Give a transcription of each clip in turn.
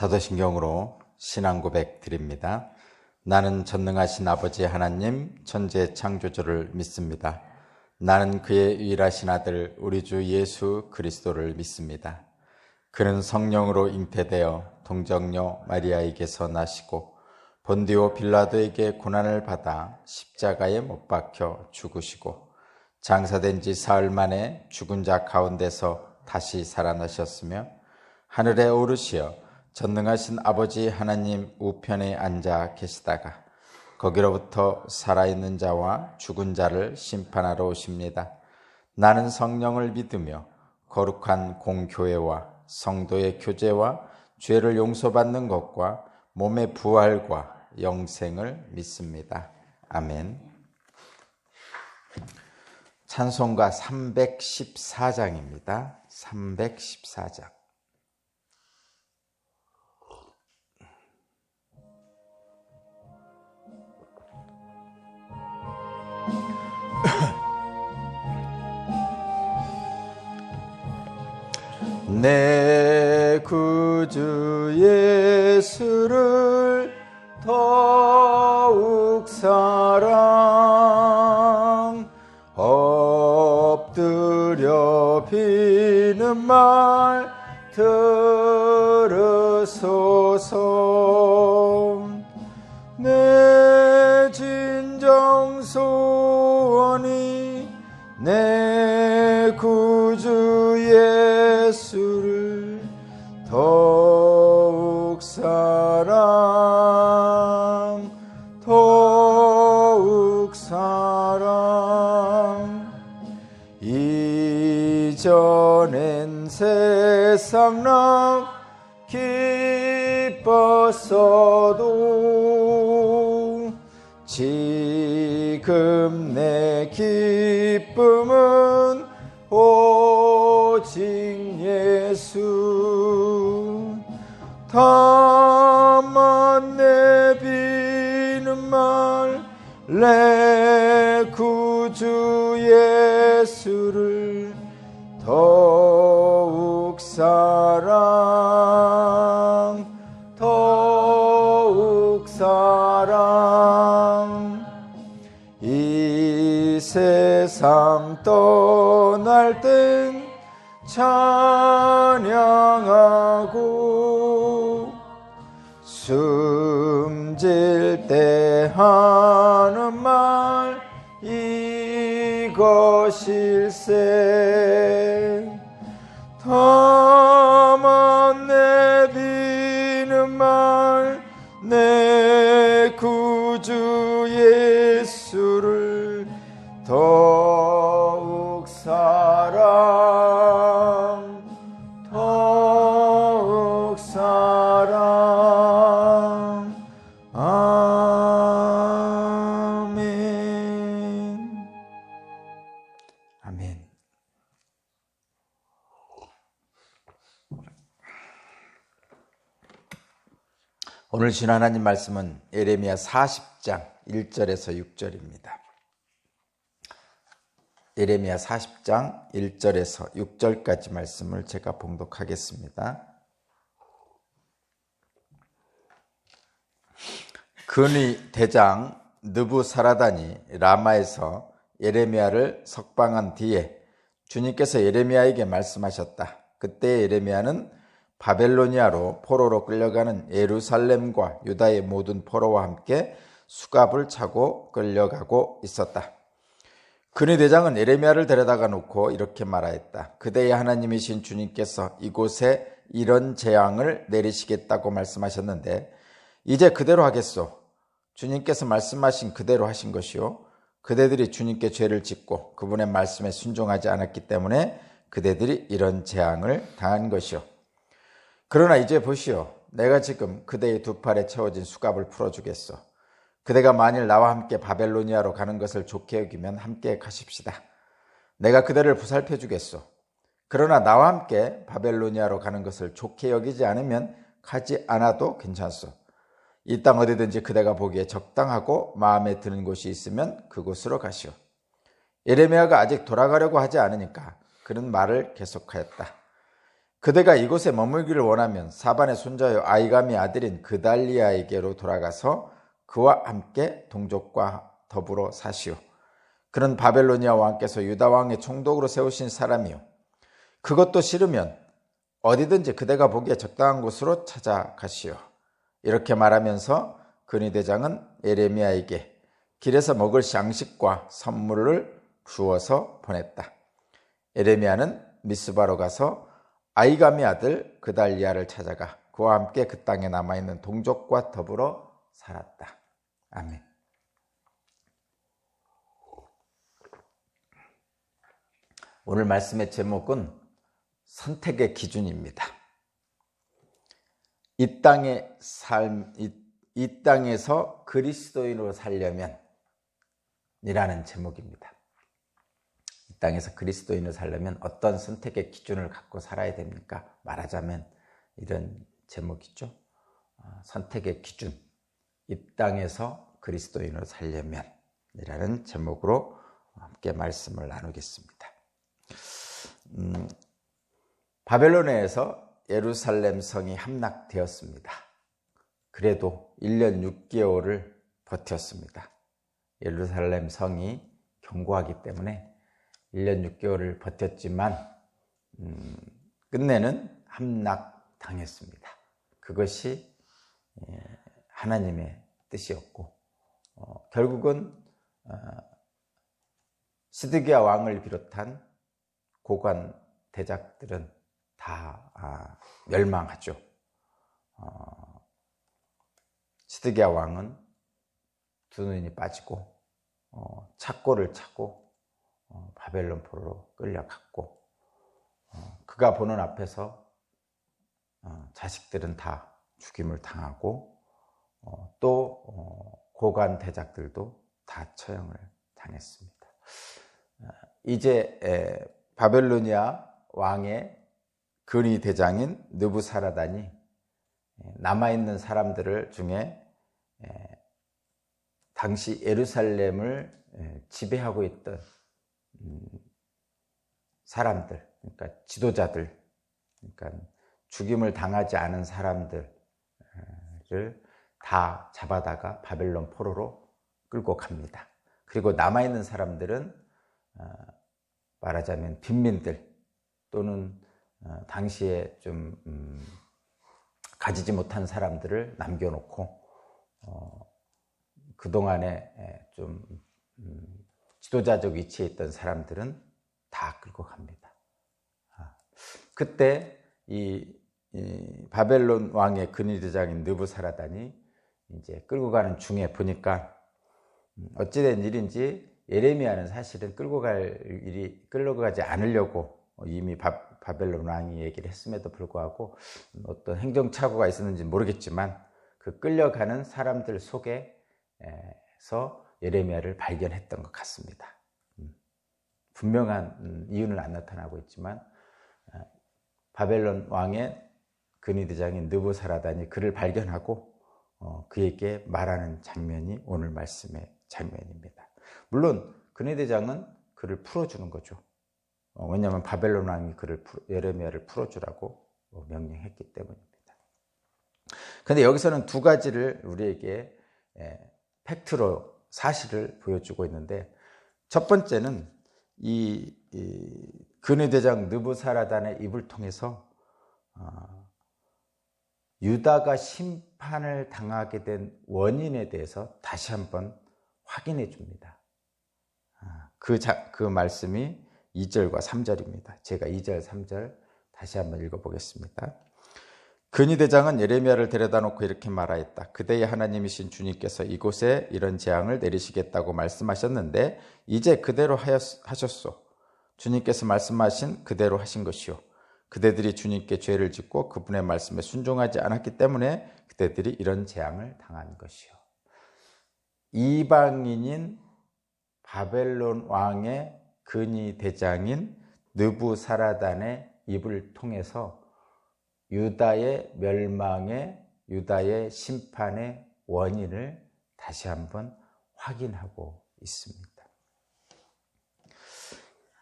사도신경으로 신앙 고백 드립니다. 나는 전능하신 아버지 하나님 천지의 창조주를 믿습니다. 나는 그의 유일하신 아들 우리 주 예수 그리스도를 믿습니다. 그는 성령으로 잉태되어 동정녀 마리아에게서 나시고 본디오 빌라도에게 고난을 받아 십자가에 못 박혀 죽으시고 장사된 지 사흘 만에 죽은 자 가운데서 다시 살아나셨으며 하늘에 오르시어 전능하신 아버지 하나님 우편에 앉아 계시다가 거기로부터 살아있는 자와 죽은 자를 심판하러 오십니다. 나는 성령을 믿으며 거룩한 공교회와 성도의 교제와 죄를 용서받는 것과 몸의 부활과 영생을 믿습니다. 아멘. 찬송가 314장입니다. 314장. 내 구주 예수를 더욱 사랑 엎드려 비는 말 들으소서. 내 진정 소원이 내 구주 예수를 더욱 사랑 이전엔 세상 나 기뻤어도 지금 내 기쁨은 오직 예수. 다만 내 비는 말 내 구주 예수를 더욱 사랑 이 세상 떠날 땐 찬양하고 숨질 때 하는 말 이것일세. 다만 내 비는 말 내 구주 예수를 더욱 사랑 아멘. 아멘. 오늘 신 하나님 말씀은 예레미야 40장 1절에서 6절입니다. 예레미야 40장 1절에서 6절까지 말씀을 제가 봉독하겠습니다. 근위 대장 느부사라단이 라마에서 예레미야를 석방한 뒤에 주님께서 예레미야에게 말씀하셨다. 그때 예레미야는 바벨로니아로 포로로 끌려가는 예루살렘과 유다의 모든 포로와 함께 수갑을 차고 끌려가고 있었다. 근위 대장은 예레미야를 데려다가 놓고 이렇게 말하였다. 그대의 하나님이신 주님께서 이곳에 이런 재앙을 내리시겠다고 말씀하셨는데 이제 그대로 하겠소. 주님께서 말씀하신 그대로 하신 것이요, 그대들이 주님께 죄를 짓고 그분의 말씀에 순종하지 않았기 때문에 그대들이 이런 재앙을 당한 것이요. 그러나 이제 보시오. 내가 지금 그대의 두 팔에 채워진 수갑을 풀어주겠소. 그대가 만일 나와 함께 바벨로니아로 가는 것을 좋게 여기면 함께 가십시다. 내가 그대를 보살펴 주겠소. 그러나 나와 함께 바벨로니아로 가는 것을 좋게 여기지 않으면 가지 않아도 괜찮소. 이 땅 어디든지 그대가 보기에 적당하고 마음에 드는 곳이 있으면 그곳으로 가시오. 예레미야가 아직 돌아가려고 하지 않으니까 그는 말을 계속하였다. 그대가 이곳에 머물기를 원하면 사반의 손자요 아이감의 아들인 그달리아에게로 돌아가서 그와 함께 동족과 더불어 사시오. 그는 바벨로니아 왕께서 유다 왕의 총독으로 세우신 사람이요. 그것도 싫으면 어디든지 그대가 보기에 적당한 곳으로 찾아가시오. 이렇게 말하면서 근위대장은 예레미야에게 길에서 먹을 양식과 선물을 주어서 보냈다. 예레미야는 미스바로 가서 아이감의 아들 그달리아를 찾아가 그와 함께 그 땅에 남아있는 동족과 더불어 살았다. 아멘. 오늘 말씀의 제목은 선택의 기준입니다. 이 땅의 삶, 이 땅에서 그리스도인으로 살려면 이라는 제목입니다. 이 땅에서 그리스도인으로 살려면 어떤 선택의 기준을 갖고 살아야 됩니까? 말하자면 이런 제목이죠. 선택의 기준, 이 땅에서 그리스도인으로 살려면 이라는 제목으로 함께 말씀을 나누겠습니다. 바벨론에서 예루살렘 성이 함락되었습니다. 그래도 1년 6개월을 버텼습니다. 예루살렘 성이 견고하기 때문에 1년 6개월을 버텼지만 끝내는 함락당했습니다. 그것이 하나님의 뜻이었고 결국은 시드기야 왕을 비롯한 고관 대작들은 다 멸망하죠. 시드기야 왕은 두 눈이 빠지고 착고를 차고 바벨론 포로로 끌려갔고 그가 보는 앞에서 자식들은 다 죽임을 당하고 또 고관 대작들도 다 처형을 당했습니다. 이제 바벨로니아 왕의 근위대장인 느부사라단이 남아있는 사람들을 중에 당시 예루살렘을 지배하고 있던 사람들, 그러니까 지도자들, 그러니까 죽임을 당하지 않은 사람들을 다 잡아다가 바벨론 포로로 끌고 갑니다. 그리고 남아있는 사람들은 말하자면 빈민들 또는 당시에 좀 가지지 못한 사람들을 남겨놓고 그동안에 좀 지도자적 위치에 있던 사람들은 다 끌고 갑니다. 그때 이 바벨론 왕의 근위대장인 느부사라단이 이제 끌고 가는 중에 보니까 어찌된 일인지 예레미야는 사실은 끌고 가지 않으려고 이미 바벨론 왕이 얘기를 했음에도 불구하고 어떤 행정착오가 있었는지 모르겠지만 그 끌려가는 사람들 속에서 예레미야를 발견했던 것 같습니다. 분명한 이유는 안 나타나고 있지만 바벨론 왕의 근위대장인 느부사라단이 그를 발견하고 그에게 말하는 장면이 오늘 말씀의 장면입니다. 물론 근위대장은 그를 풀어주는 거죠. 왜냐하면 바벨론 왕이 예레미야를 풀어주라고 명령했기 때문입니다. 그런데 여기서는 두 가지를 우리에게 팩트로 사실을 보여주고 있는데, 첫 번째는 이 근위대장 느부사라단의 입을 통해서 유다가 심판을 당하게 된 원인에 대해서 다시 한번 확인해 줍니다. 그 말씀이 2절과 3절입니다. 제가 2절, 3절 다시 한번 읽어보겠습니다. 근위대장은 예레미야를 데려다 놓고 이렇게 말하였다. 그대의 하나님이신 주님께서 이곳에 이런 재앙을 내리시겠다고 말씀하셨는데 이제 그대로 하셨소. 주님께서 말씀하신 그대로 하신 것이요. 그대들이 주님께 죄를 짓고 그분의 말씀에 순종하지 않았기 때문에 그대들이 이런 재앙을 당한 것이요. 이방인인 바벨론 왕의 근위대장인 느부사라단의 입을 통해서 유다의 멸망의, 유다의 심판의 원인을 다시 한번 확인하고 있습니다.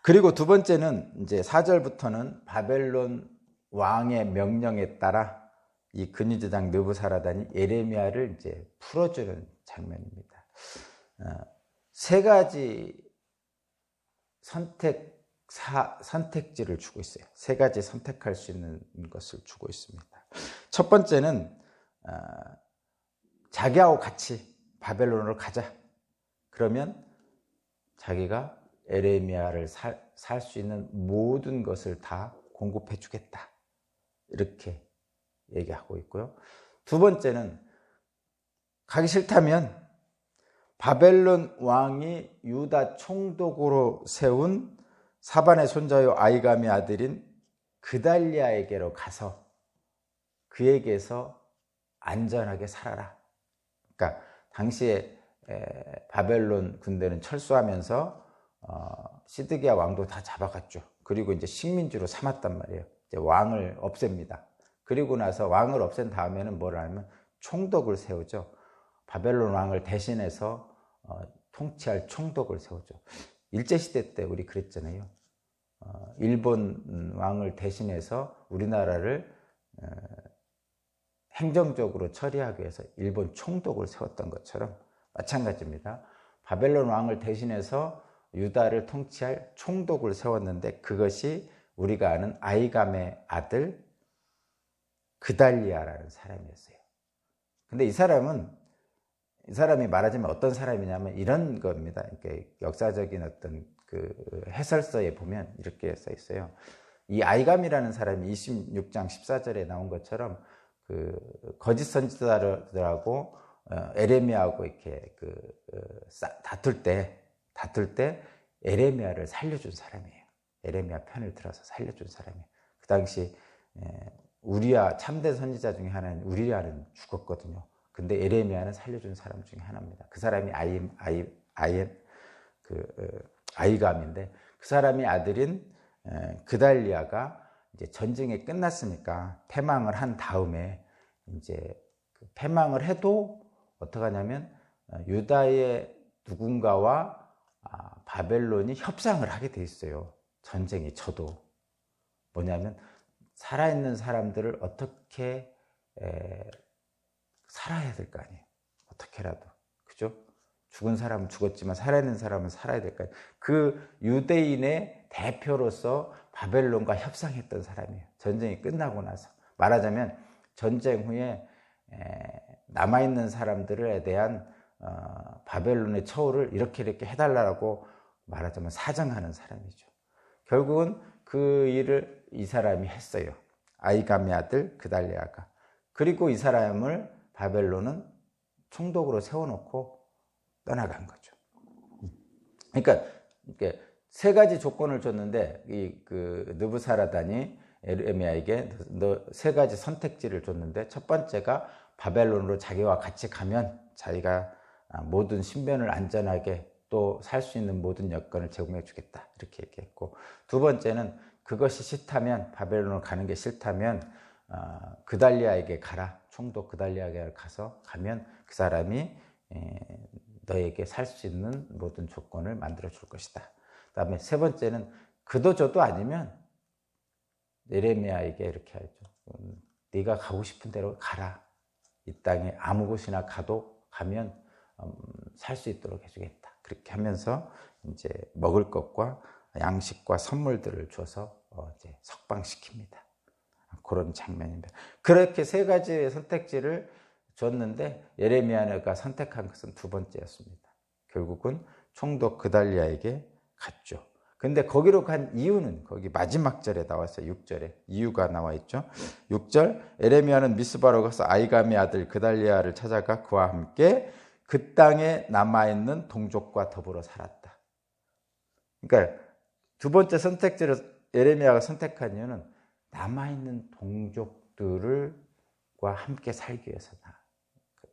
그리고 두 번째는 이제 4절부터는 바벨론 왕의 명령에 따라 이 근위대장 느부사라단이 예레미야를 이제 풀어주는 장면입니다. 세 가지 선택지를 주고 있어요. 세 가지 선택할 수 있는 것을 주고 있습니다. 첫 번째는 자기하고 같이 바벨론으로 가자. 그러면 자기가 예레미야를 살 수 있는 모든 것을 다 공급해 주겠다. 이렇게 얘기하고 있고요. 두 번째는 가기 싫다면 바벨론 왕이 유다 총독으로 세운 사반의 손자요 아히감의 아들인 그달리아에게로 가서 그에게서 안전하게 살아라. 그러니까 당시에 바벨론 군대는 철수하면서 시드기야 왕도 다 잡아갔죠. 그리고 이제 식민지로 삼았단 말이에요. 이제 왕을 없앱니다. 그리고 나서 왕을 없앤 다음에는 뭘 하냐면 총독을 세우죠. 바벨론 왕을 대신해서 통치할 총독을 세우죠. 일제시대 때 우리 그랬잖아요. 일본 왕을 대신해서 우리나라를 행정적으로 처리하기 위해서 일본 총독을 세웠던 것처럼 마찬가지입니다. 바벨론 왕을 대신해서 유다를 통치할 총독을 세웠는데 그것이 우리가 아는 아히감의 아들 그달리아라는 사람이었어요. 근데 이 사람이 말하자면 어떤 사람이냐면 이런 겁니다. 이렇게 역사적인 어떤 그 해설서에 보면 이렇게 써 있어요. 이 아히감이라는 사람이 26장 14절에 나온 것처럼 그 거짓 선지자들하고 예레미야하고 이렇게 다툴 때 예레미야를 살려준 사람이에요. 예레미야 편을 들어서 살려준 사람이에요. 그 당시 우리야 참된 선지자 중에 하나인 우리야는 죽었거든요. 근데 예레미야는 살려준 사람 중에 하나입니다. 그 사람이 아히감인데 그 사람이 아들인 그달리아가 이제 전쟁이 끝났으니까 패망을 한 다음에 이제 패망을 해도 어떻게 하냐면 유다의 누군가와 바벨론이 협상을 하게 돼 있어요. 전쟁이 쳐도 뭐냐면 살아있는 사람들을 어떻게 살아야 될 거 아니에요. 어떻게라도. 그죠? 죽은 사람은 죽었지만 살아있는 사람은 살아야 될 거 아니에요. 그 유대인의 대표로서 바벨론과 협상했던 사람이에요. 전쟁이 끝나고 나서. 말하자면 전쟁 후에 남아있는 사람들에 대한 바벨론의 처우를 이렇게 해달라고 말하자면 사정하는 사람이죠. 결국은 그 일을 이 사람이 했어요. 아히감의 아들 그달리아가. 그리고 이 사람을 바벨론은 총독으로 세워놓고 떠나간 거죠. 그러니까 이렇게 세 가지 조건을 줬는데 그 느부사라단이 예레미야에게 세 가지 선택지를 줬는데 첫 번째가 바벨론으로 자기와 같이 가면 자기가 모든 신변을 안전하게 또 살 수 있는 모든 여건을 제공해 주겠다 이렇게 얘기했고, 두 번째는 그것이 싫다면 바벨론으로 가는 게 싫다면 그달리아에게 가라. 총독 그달리아에게 가면 그 사람이 너에게 살 수 있는 모든 조건을 만들어 줄 것이다. 그 다음에 세 번째는 그도 저도 아니면 예레미야에게 이렇게 하죠. 네가 가고 싶은 대로 가라. 이 땅에 아무 곳이나 가면 살 수 있도록 해주겠다. 그렇게 하면서 이제 먹을 것과 양식과 선물들을 줘서 이제 석방시킵니다. 그런 장면입니다. 그렇게 세 가지의 선택지를 줬는데 예레미야가 선택한 것은 두 번째였습니다. 결국은 총독 그달리아에게 갔죠. 근데 거기로 간 이유는 거기 마지막 절에 나왔어요. 6절에 이유가 나와 있죠. 6절 예레미야는 미스바로 가서 아히감의 아들 그달리아를 찾아가 그와 함께 그 땅에 남아있는 동족과 더불어 살았다. 그러니까 두 번째 선택지를 예레미야가 선택한 이유는 남아있는 동족들과 함께 살기 위해서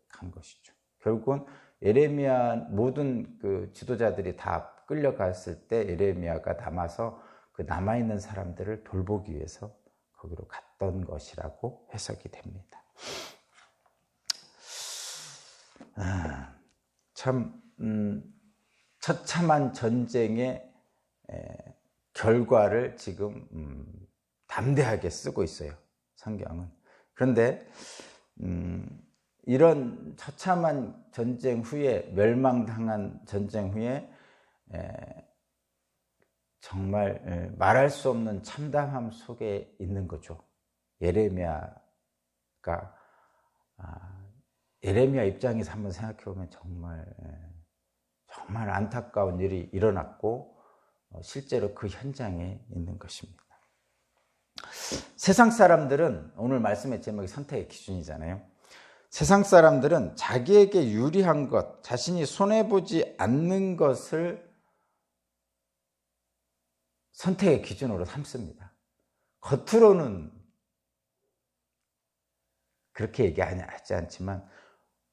간 것이죠. 결국은 예레미야 모든 그 지도자들이 다 끌려갔을 때 예레미야가 남아서 그 남아있는 사람들을 돌보기 위해서 거기로 갔던 것이라고 해석이 됩니다. 참 처참한 전쟁의 결과를 지금 담대하게 쓰고 있어요, 성경은. 그런데 이런 처참한 전쟁 후에, 멸망당한 전쟁 후에 정말 말할 수 없는 참담함 속에 있는 거죠. 예레미야 입장에서 한번 생각해 보면 정말 안타까운 일이 일어났고 실제로 그 현장에 있는 것입니다. 세상 사람들은, 오늘 말씀의 제목이 선택의 기준이잖아요. 세상 사람들은 자기에게 유리한 것, 자신이 손해보지 않는 것을 선택의 기준으로 삼습니다. 겉으로는 그렇게 얘기하지 않지만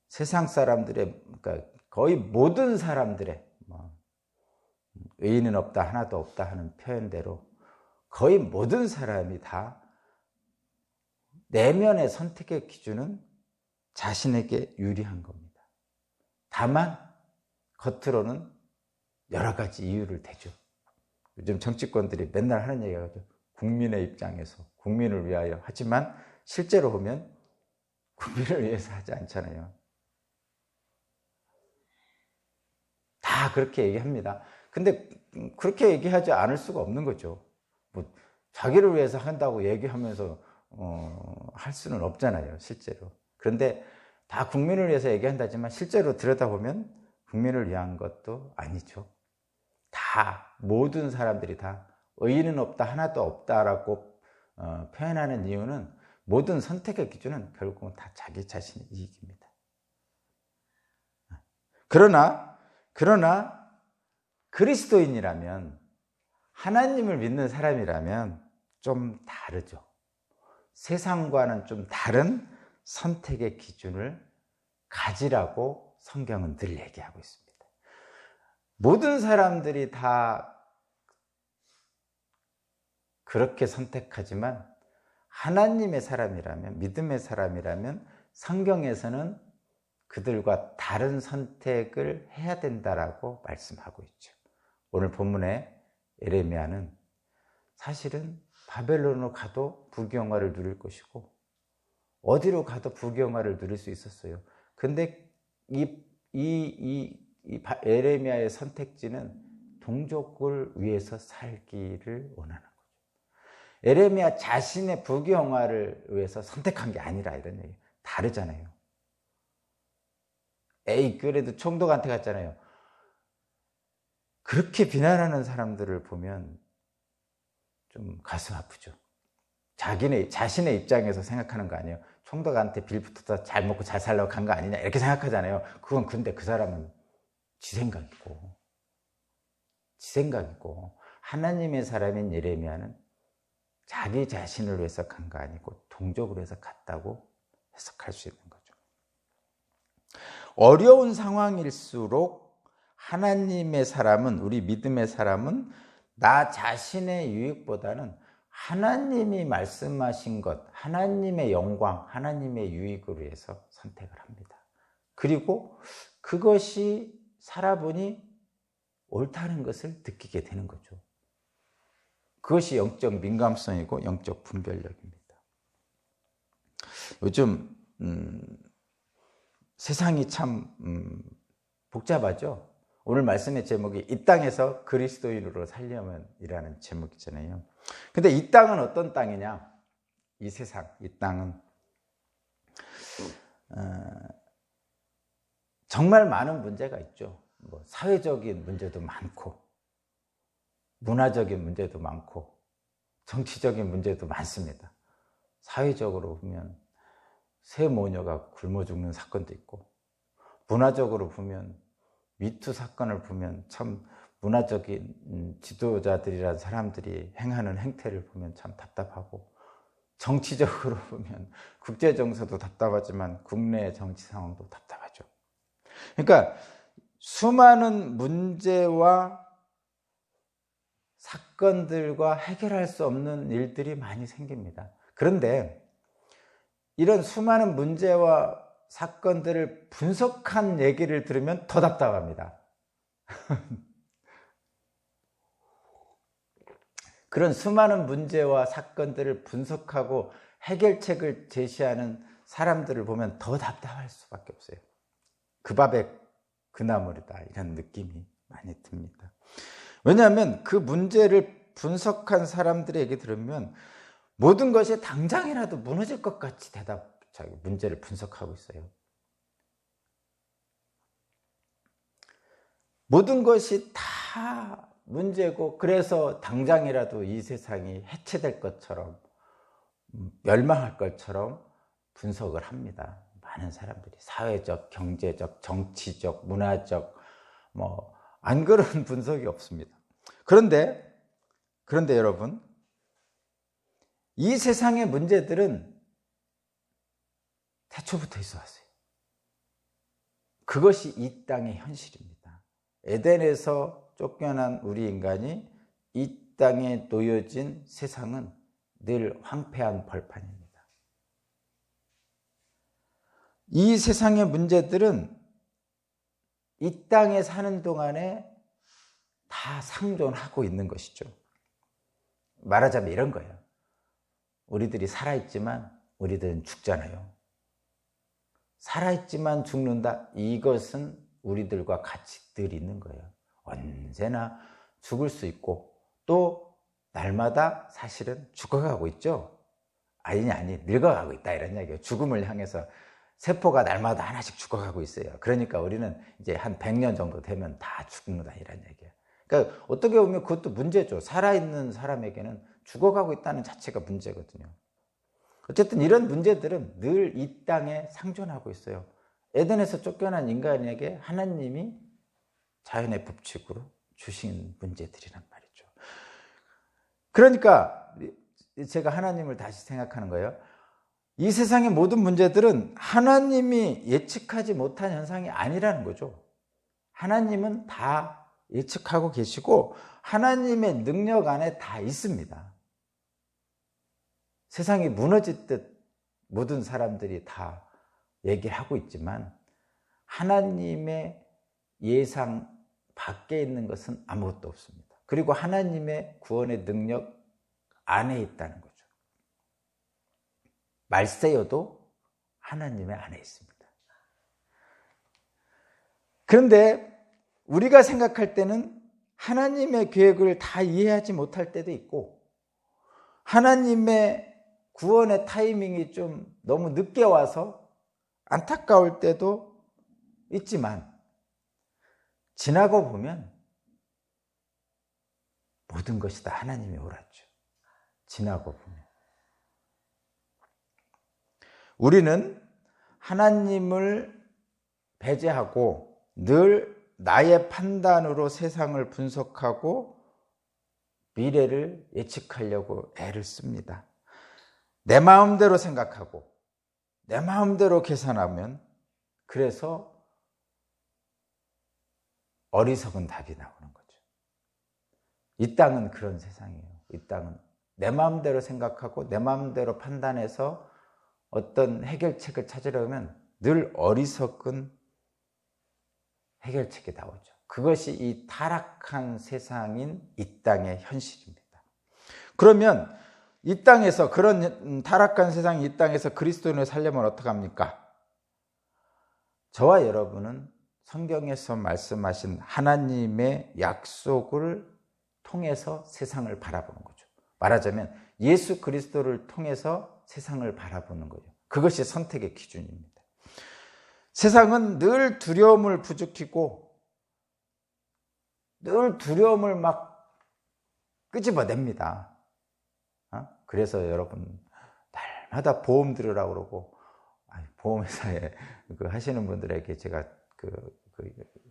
세상 사람들의, 그러니까 거의 모든 사람들의, 의인은 없다, 하나도 없다 하는 표현대로 거의 모든 사람이 다 내면의 선택의 기준은 자신에게 유리한 겁니다. 다만 겉으로는 여러 가지 이유를 대죠. 요즘 정치권들이 맨날 하는 얘기가 국민의 입장에서, 국민을 위하여 하지만 실제로 보면 국민을 위해서 하지 않잖아요. 다 그렇게 얘기합니다. 근데 그렇게 얘기하지 않을 수가 없는 거죠. 자기를 위해서 한다고 얘기하면서 할 수는 없잖아요, 실제로. 그런데 다 국민을 위해서 얘기한다지만 실제로 들여다보면 국민을 위한 것도 아니죠. 다, 모든 사람들이 다 의인은 없다, 하나도 없다라고 표현하는 이유는, 모든 선택의 기준은 결국은 다 자기 자신의 이익입니다. 그러나 그리스도인이라면, 하나님을 믿는 사람이라면 좀 다르죠. 세상과는 좀 다른 선택의 기준을 가지라고 성경은 늘 얘기하고 있습니다. 모든 사람들이 다 그렇게 선택하지만 하나님의 사람이라면, 믿음의 사람이라면 성경에서는 그들과 다른 선택을 해야 된다라고 말씀하고 있죠. 오늘 본문의 예레미야는 사실은 바벨론으로 가도 부귀영화를 누릴 것이고 어디로 가도 부귀영화를 누릴 수 있었어요. 근데 예레미야의 선택지는 동족을 위해서 살기를 원하는 거죠. 예레미야 자신의 부귀영화를 위해서 선택한 게 아니라, 이런 얘기. 다르잖아요. 그래도 총독한테 갔잖아요. 그렇게 비난하는 사람들을 보면 좀 가슴 아프죠. 자신의 입장에서 생각하는 거 아니에요. 총독한테 빌붙어서 잘 먹고 잘 살려고 간 거 아니냐, 이렇게 생각하잖아요. 근데 그 사람은 지 생각이고 하나님의 사람인 예레미야는 자기 자신을 위해서 간 거 아니고 동족을 위해서 갔다고 해석할 수 있는 거죠. 어려운 상황일수록 하나님의 사람은, 우리 믿음의 사람은 나 자신의 유익보다는 하나님이 말씀하신 것, 하나님의 영광, 하나님의 유익을 위해서 선택을 합니다. 그리고 그것이 살아보니 옳다는 것을 느끼게 되는 거죠. 그것이 영적 민감성이고 영적 분별력입니다. 요즘 세상이 참 복잡하죠. 오늘 말씀의 제목이 이 땅에서 그리스도인으로 살려면 이라는 제목이잖아요. 근데 이 땅은 어떤 땅이냐? 이 세상, 이 땅은 정말 많은 문제가 있죠. 사회적인 문제도 많고, 문화적인 문제도 많고, 정치적인 문제도 많습니다. 사회적으로 보면 새 모녀가 굶어 죽는 사건도 있고, 문화적으로 보면 미투 사건을 보면 참 문화적인 지도자들이란 사람들이 행하는 행태를 보면 참 답답하고, 정치적으로 보면 국제 정서도 답답하지만 국내 정치 상황도 답답하죠. 그러니까 수많은 문제와 사건들과 해결할 수 없는 일들이 많이 생깁니다. 그런데 이런 수많은 문제와 사건들을 분석한 얘기를 들으면 더 답답합니다. 그런 수많은 문제와 사건들을 분석하고 해결책을 제시하는 사람들을 보면 더 답답할 수밖에 없어요. 그 밥에 그 나물이다, 이런 느낌이 많이 듭니다. 왜냐하면 그 문제를 분석한 사람들의 얘기 들으면 모든 것이 당장이라도 무너질 것 같이 문제를 분석하고 있어요. 모든 것이 다 문제고, 그래서 당장이라도 이 세상이 해체될 것처럼, 멸망할 것처럼 분석을 합니다. 많은 사람들이 사회적, 경제적, 정치적, 문화적, 안 그런 분석이 없습니다. 그런데 여러분, 이 세상의 문제들은 태초부터 있어 왔어요. 그것이 이 땅의 현실입니다. 에덴에서 쫓겨난 우리 인간이 이 땅에 놓여진 세상은 늘 황폐한 벌판입니다. 이 세상의 문제들은 이 땅에 사는 동안에 다 상존하고 있는 것이죠. 말하자면 이런 거예요. 우리들이 살아있지만 우리들은 죽잖아요. 살아있지만 죽는다. 이것은 우리들과 같이 늘 있는 거예요. 언제나 죽을 수 있고, 또 날마다 사실은 죽어가고 있죠. 아니 늙어가고 있다, 이런 얘기예요. 죽음을 향해서 세포가 날마다 하나씩 죽어가고 있어요. 그러니까 우리는 이제 한 100년 정도 되면 다 죽는다, 이런 얘기예요. 그러니까 어떻게 보면 그것도 문제죠. 살아있는 사람에게는 죽어가고 있다는 자체가 문제거든요. 어쨌든 이런 문제들은 늘 이 땅에 상존하고 있어요. 에덴에서 쫓겨난 인간에게 하나님이 자연의 법칙으로 주신 문제들이란 말이죠. 그러니까 제가 하나님을 다시 생각하는 거예요. 이 세상의 모든 문제들은 하나님이 예측하지 못한 현상이 아니라는 거죠. 하나님은 다 예측하고 계시고 하나님의 능력 안에 다 있습니다. 세상이 무너질 듯 모든 사람들이 다 얘기를 하고 있지만 하나님의 예상 밖에 있는 것은 아무것도 없습니다. 그리고 하나님의 구원의 능력 안에 있다는 거죠. 말세여도 하나님의 안에 있습니다. 그런데 우리가 생각할 때는 하나님의 계획을 다 이해하지 못할 때도 있고, 하나님의 구원의 타이밍이 좀 너무 늦게 와서 안타까울 때도 있지만, 지나고 보면 모든 것이 다 하나님이 옳았죠. 지나고 보면. 우리는 하나님을 배제하고 늘 나의 판단으로 세상을 분석하고 미래를 예측하려고 애를 씁니다. 내 마음대로 생각하고 내 마음대로 계산하면 그래서 어리석은 답이 나오는 거죠. 이 땅은 그런 세상이에요. 이 땅은 내 마음대로 생각하고 내 마음대로 판단해서 어떤 해결책을 찾으려면 늘 어리석은 해결책이 나오죠. 그것이 이 타락한 세상인 이 땅의 현실입니다. 그러면 이 땅에서, 그런 타락한 세상인 이 땅에서 그리스도인을 살려면 어떡합니까? 저와 여러분은 성경에서 말씀하신 하나님의 약속을 통해서 세상을 바라보는 거죠. 말하자면 예수 그리스도를 통해서 세상을 바라보는 거죠. 그것이 선택의 기준입니다. 세상은 늘 두려움을 부추기고 늘 두려움을 막 끄집어냅니다. 그래서 여러분 날마다 보험 들으라고 그러고, 보험회사에 하시는 분들에게 제가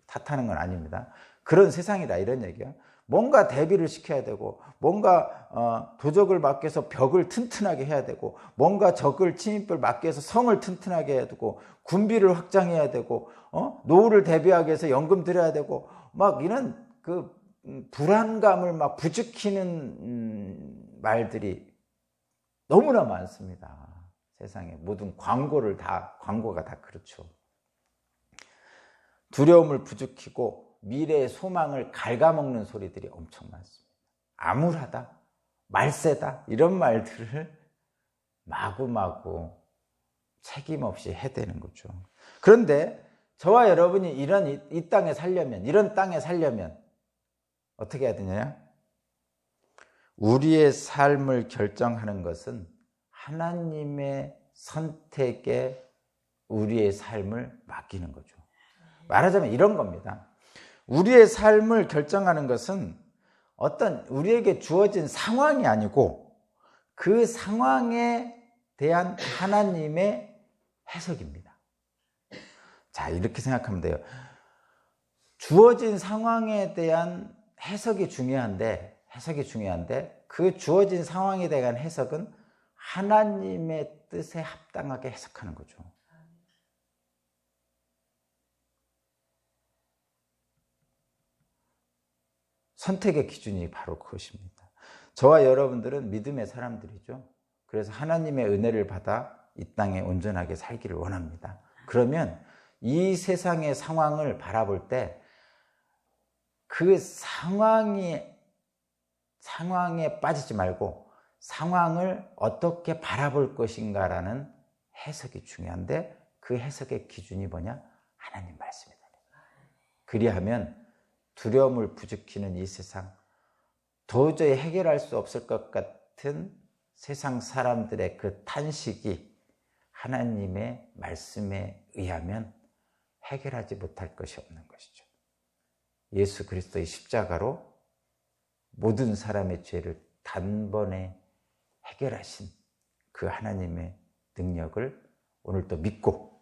탓하는 건 아닙니다. 그런 세상이다, 이런 얘기야. 뭔가 대비를 시켜야 되고, 뭔가 도적을 막기 위해서 벽을 튼튼하게 해야 되고, 뭔가 적을 침입을 막기 위해서 성을 튼튼하게 해야 되고, 군비를 확장해야 되고, 노후를 대비하기 위해서 연금 들여야 되고, 막 이런 불안감을 막 부추기는 말들이 너무나 많습니다. 세상에 모든 광고가 다 그렇죠. 두려움을 부추기고 미래의 소망을 갉아먹는 소리들이 엄청 많습니다. 암울하다, 말세다, 이런 말들을 마구마구 책임없이 해대는 거죠. 그런데 저와 여러분이 이 땅에 살려면, 이런 땅에 살려면 어떻게 해야 되냐? 우리의 삶을 결정하는 것은 하나님의 선택에 우리의 삶을 맡기는 거죠. 말하자면 이런 겁니다. 우리의 삶을 결정하는 것은 어떤 우리에게 주어진 상황이 아니고 그 상황에 대한 하나님의 해석입니다. 자, 이렇게 생각하면 돼요. 주어진 상황에 대한 해석이 중요한데 그 주어진 상황에 대한 해석은 하나님의 뜻에 합당하게 해석하는 거죠. 선택의 기준이 바로 그것입니다. 저와 여러분들은 믿음의 사람들이죠. 그래서 하나님의 은혜를 받아 이 땅에 온전하게 살기를 원합니다. 그러면 이 세상의 상황을 바라볼 때 그 상황에 빠지지 말고 상황을 어떻게 바라볼 것인가라는 해석이 중요한데 그 해석의 기준이 뭐냐? 하나님 말씀이다. 그리하면 두려움을 부추기는 이 세상, 도저히 해결할 수 없을 것 같은 세상 사람들의 그 탄식이 하나님의 말씀에 의하면 해결하지 못할 것이 없는 것이죠. 예수 그리스도의 십자가로 모든 사람의 죄를 단번에 해결하신 그 하나님의 능력을 오늘도 믿고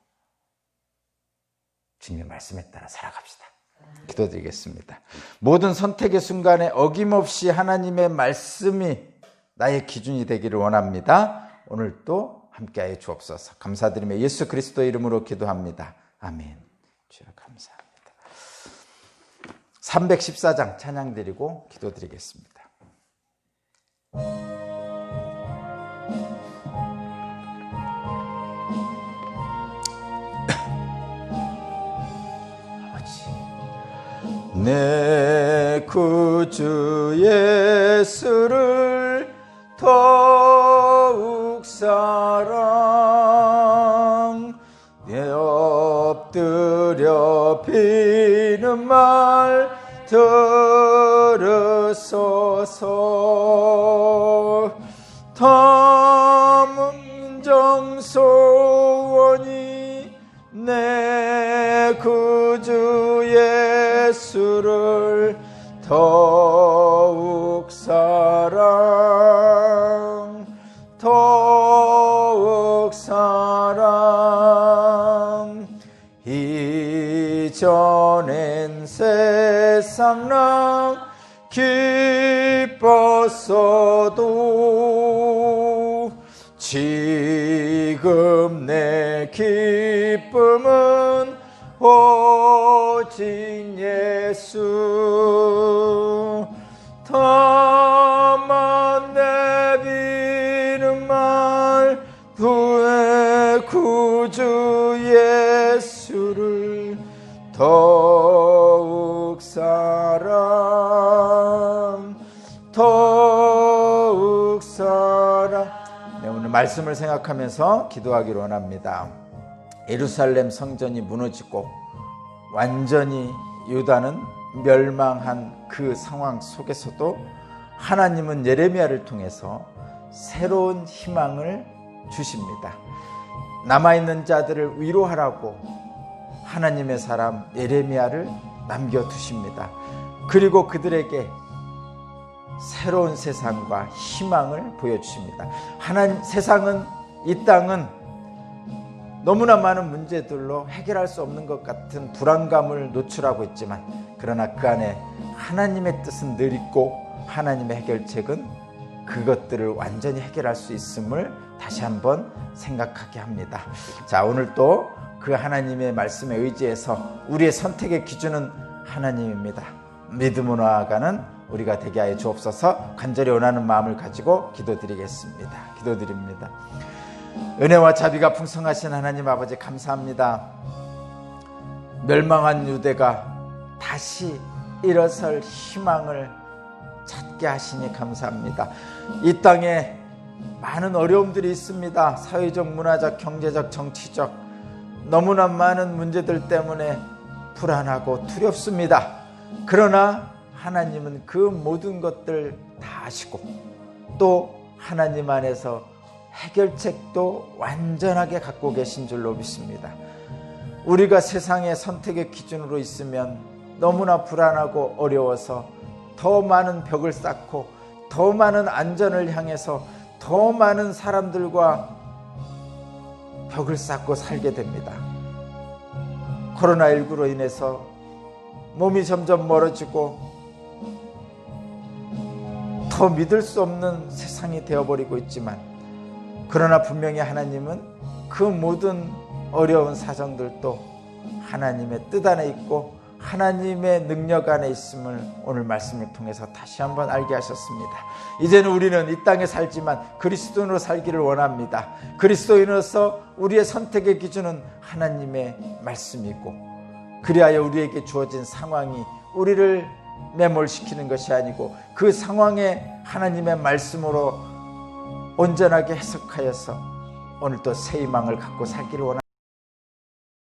주님의 말씀에 따라 살아갑시다. 기도드리겠습니다. 모든 선택의 순간에 어김없이 하나님의 말씀이 나의 기준이 되기를 원합니다. 오늘도 함께하여 주옵소서. 감사드리며 예수 그리스도의 이름으로 기도합니다. 아멘. 주여 감사합니다. 314장 찬양 드리고 기도드리겠습니다. 내 구주 예수를 더욱 사랑 내 엎드려 비는 말 들으소서 담은 정소원이 내 구주 예수를 더욱 사랑 이전엔 세상 나 기뻤어도 지금 내 기쁨은 오직 예수 다만 내비는 말 그의 구주 예수를 더욱 사랑 네, 오늘 말씀을 생각하면서 기도하기를 원합니다. 예루살렘 성전이 무너지고 완전히 유다는 멸망한 그 상황 속에서도 하나님은 예레미야를 통해서 새로운 희망을 주십니다. 남아있는 자들을 위로하라고 하나님의 사람 예레미야를 남겨두십니다. 그리고 그들에게 새로운 세상과 희망을 보여주십니다. 세상은, 이 땅은 너무나 많은 문제들로 해결할 수 없는 것 같은 불안감을 노출하고 있지만 그러나 그 안에 하나님의 뜻은 늘 있고 하나님의 해결책은 그것들을 완전히 해결할 수 있음을 다시 한번 생각하게 합니다. 자, 오늘 또 그 하나님의 말씀에 의지해서 우리의 선택의 기준은 하나님입니다. 믿음으로 나아가는 우리가 되게 하여 주옵소서. 간절히 원하는 마음을 가지고 기도드립니다. 은혜와 자비가 풍성하신 하나님 아버지 감사합니다. 멸망한 유대가 다시 일어설 희망을 찾게 하시니 감사합니다. 이 땅에 많은 어려움들이 있습니다. 사회적, 문화적, 경제적, 정치적 너무나 많은 문제들 때문에 불안하고 두렵습니다. 그러나 하나님은 그 모든 것들 다 아시고 또 하나님 안에서 해결책도 완전하게 갖고 계신 줄로 믿습니다. 우리가 세상의 선택의 기준으로 있으면 너무나 불안하고 어려워서 더 많은 벽을 쌓고 더 많은 안전을 향해서 더 많은 사람들과 벽을 쌓고 살게 됩니다. 코로나19로 인해서 몸이 점점 멀어지고 더 믿을 수 없는 세상이 되어버리고 있지만, 그러나 분명히 하나님은 그 모든 어려운 사정들도 하나님의 뜻 안에 있고 하나님의 능력 안에 있음을 오늘 말씀을 통해서 다시 한번 알게 하셨습니다. 이제는 우리는 이 땅에 살지만 그리스도인으로 살기를 원합니다. 그리스도인으로서 우리의 선택의 기준은 하나님의 말씀이고, 그리하여 우리에게 주어진 상황이 우리를 매몰시키는 것이 아니고 그 상황에 하나님의 말씀으로 온전하게 해석하여서 오늘 또 새 희망을 갖고 살기를 원합니다.